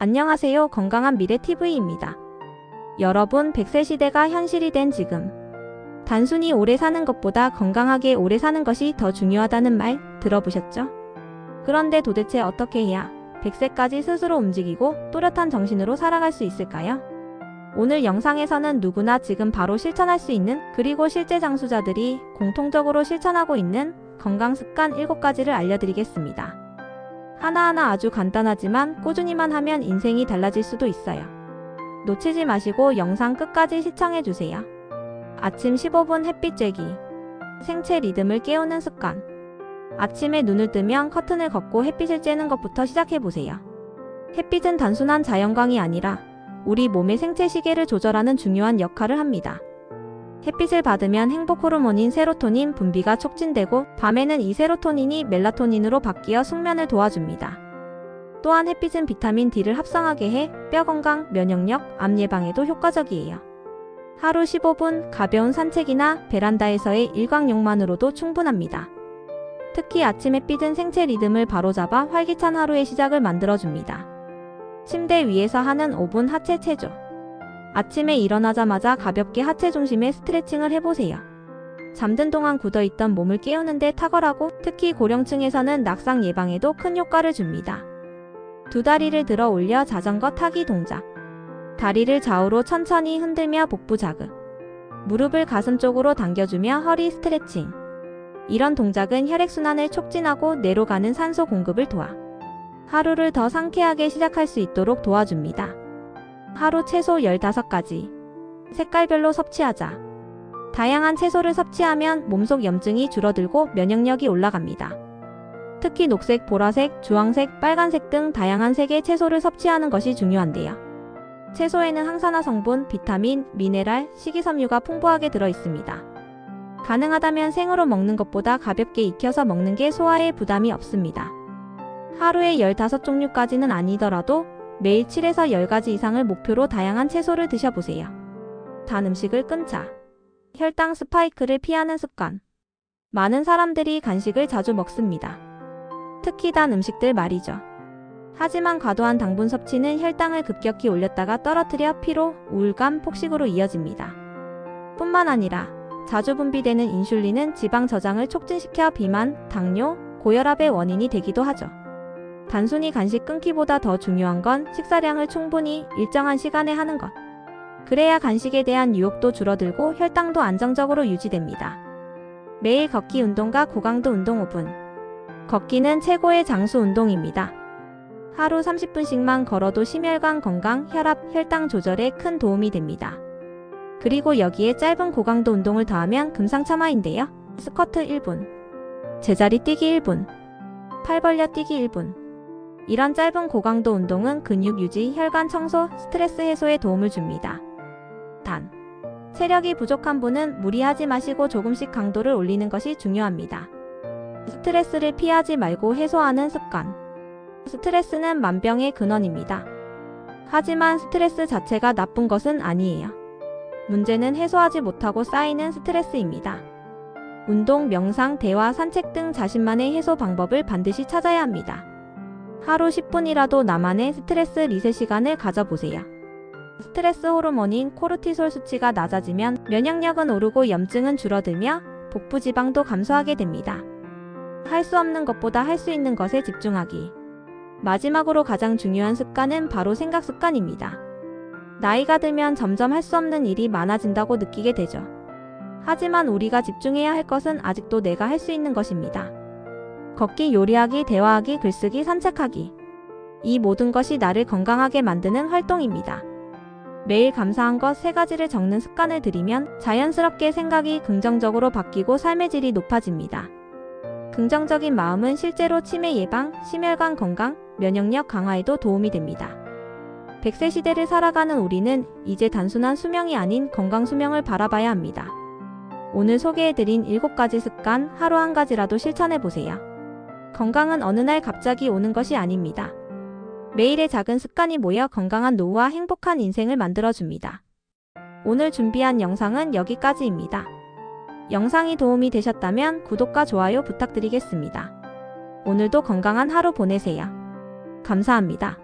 안녕하세요. 건강한 미래 TV입니다. 여러분, 100세 시대가 현실이 된 지금, 단순히 오래 사는 것보다 건강하게 오래 사는 것이 더 중요하다는 말 들어보셨죠? 그런데 도대체 어떻게 해야 100세까지 스스로 움직이고 또렷한 정신으로 살아갈 수 있을까요? 오늘 영상에서는 누구나 지금 바로 실천할 수 있는, 그리고 실제 장수자들이 공통적으로 실천하고 있는 건강 습관 7가지를 알려드리겠습니다. 하나하나 아주 간단하지만 꾸준히만 하면 인생이 달라질 수도 있어요. 놓치지 마시고 영상 끝까지 시청해주세요. 아침 15분 햇빛 쬐기. 생체 리듬을 깨우는 습관. 아침에 눈을 뜨면 커튼을 걷고 햇빛을 쬐는 것부터 시작해보세요. 햇빛은 단순한 자연광이 아니라 우리 몸의 생체 시계를 조절하는 중요한 역할을 합니다. 햇빛을 받으면 행복 호르몬인 세로토닌 분비가 촉진되고 밤에는 이 세로토닌이 멜라토닌으로 바뀌어 숙면을 도와줍니다. 또한 햇빛은 비타민 D를 합성하게 해 뼈 건강, 면역력, 암 예방에도 효과적이에요. 하루 15분 가벼운 산책이나 베란다에서의 일광욕만으로도 충분합니다. 특히 아침 햇빛은 생체 리듬을 바로잡아 활기찬 하루의 시작을 만들어줍니다. 침대 위에서 하는 5분 하체 체조. 아침에 일어나자마자 가볍게 하체 중심의 스트레칭을 해보세요. 잠든 동안 굳어있던 몸을 깨우는데 탁월하고 특히 고령층에서는 낙상 예방에도 큰 효과를 줍니다. 두 다리를 들어 올려 자전거 타기 동작. 다리를 좌우로 천천히 흔들며 복부 자극. 무릎을 가슴 쪽으로 당겨주며 허리 스트레칭. 이런 동작은 혈액순환을 촉진하고 뇌로 가는 산소 공급을 도와 하루를 더 상쾌하게 시작할 수 있도록 도와줍니다. 하루 채소 15가지. 색깔별로 섭취하자. 다양한 채소를 섭취하면 몸속 염증이 줄어들고 면역력이 올라갑니다. 특히 녹색, 보라색, 주황색, 빨간색 등 다양한 색의 채소를 섭취하는 것이 중요한데요. 채소에는 항산화 성분, 비타민, 미네랄, 식이섬유가 풍부하게 들어있습니다. 가능하다면 생으로 먹는 것보다 가볍게 익혀서 먹는 게 소화에 부담이 없습니다. 하루에 15종류까지는 아니더라도 매일 7에서 10가지 이상을 목표로 다양한 채소를 드셔보세요. 단 음식을 끊자. 혈당 스파이크를 피하는 습관. 많은 사람들이 간식을 자주 먹습니다. 특히 단 음식들 말이죠. 하지만 과도한 당분 섭취는 혈당을 급격히 올렸다가 떨어뜨려 피로, 우울감, 폭식으로 이어집니다. 뿐만 아니라 자주 분비되는 인슐린은 지방 저장을 촉진시켜 비만, 당뇨, 고혈압의 원인이 되기도 하죠. 단순히 간식 끊기보다 더 중요한 건 식사량을 충분히 일정한 시간에 하는 것. 그래야 간식에 대한 유혹도 줄어들고 혈당도 안정적으로 유지됩니다. 매일 걷기 운동과 고강도 운동 5분. 걷기는 최고의 장수 운동입니다. 하루 30분씩만 걸어도 심혈관 건강, 혈압, 혈당 조절에 큰 도움이 됩니다. 그리고 여기에 짧은 고강도 운동을 더하면 금상첨화인데요. 스쿼트 1분. 제자리 뛰기 1분. 팔 벌려 뛰기 1분. 이런 짧은 고강도 운동은 근육 유지, 혈관 청소, 스트레스 해소에 도움을 줍니다. 단, 체력이 부족한 분은 무리하지 마시고 조금씩 강도를 올리는 것이 중요합니다. 스트레스를 피하지 말고 해소하는 습관. 스트레스는 만병의 근원입니다. 하지만 스트레스 자체가 나쁜 것은 아니에요. 문제는 해소하지 못하고 쌓이는 스트레스입니다. 운동, 명상, 대화, 산책 등 자신만의 해소 방법을 반드시 찾아야 합니다. 하루 10분이라도 나만의 스트레스 리셋 시간을 가져보세요. 스트레스 호르몬인 코르티솔 수치가 낮아지면 면역력은 오르고 염증은 줄어들며 복부 지방도 감소하게 됩니다. 할 수 없는 것보다 할 수 있는 것에 집중하기. 마지막으로 가장 중요한 습관은 바로 생각 습관입니다. 나이가 들면 점점 할 수 없는 일이 많아진다고 느끼게 되죠. 하지만 우리가 집중해야 할 것은 아직도 내가 할 수 있는 것입니다. 걷기, 요리하기, 대화하기, 글쓰기, 산책하기. 이 모든 것이 나를 건강하게 만드는 활동입니다. 매일 감사한 것 3가지를 적는 습관을 들이면 자연스럽게 생각이 긍정적으로 바뀌고 삶의 질이 높아집니다. 긍정적인 마음은 실제로 치매 예방, 심혈관 건강, 면역력 강화에도 도움이 됩니다. 100세 시대를 살아가는 우리는 이제 단순한 수명이 아닌 건강 수명을 바라봐야 합니다. 오늘 소개해드린 7가지 습관 하루 한 가지라도 실천해보세요. 건강은 어느 날 갑자기 오는 것이 아닙니다. 매일의 작은 습관이 모여 건강한 노후와 행복한 인생을 만들어줍니다. 오늘 준비한 영상은 여기까지입니다. 영상이 도움이 되셨다면 구독과 좋아요 부탁드리겠습니다. 오늘도 건강한 하루 보내세요. 감사합니다.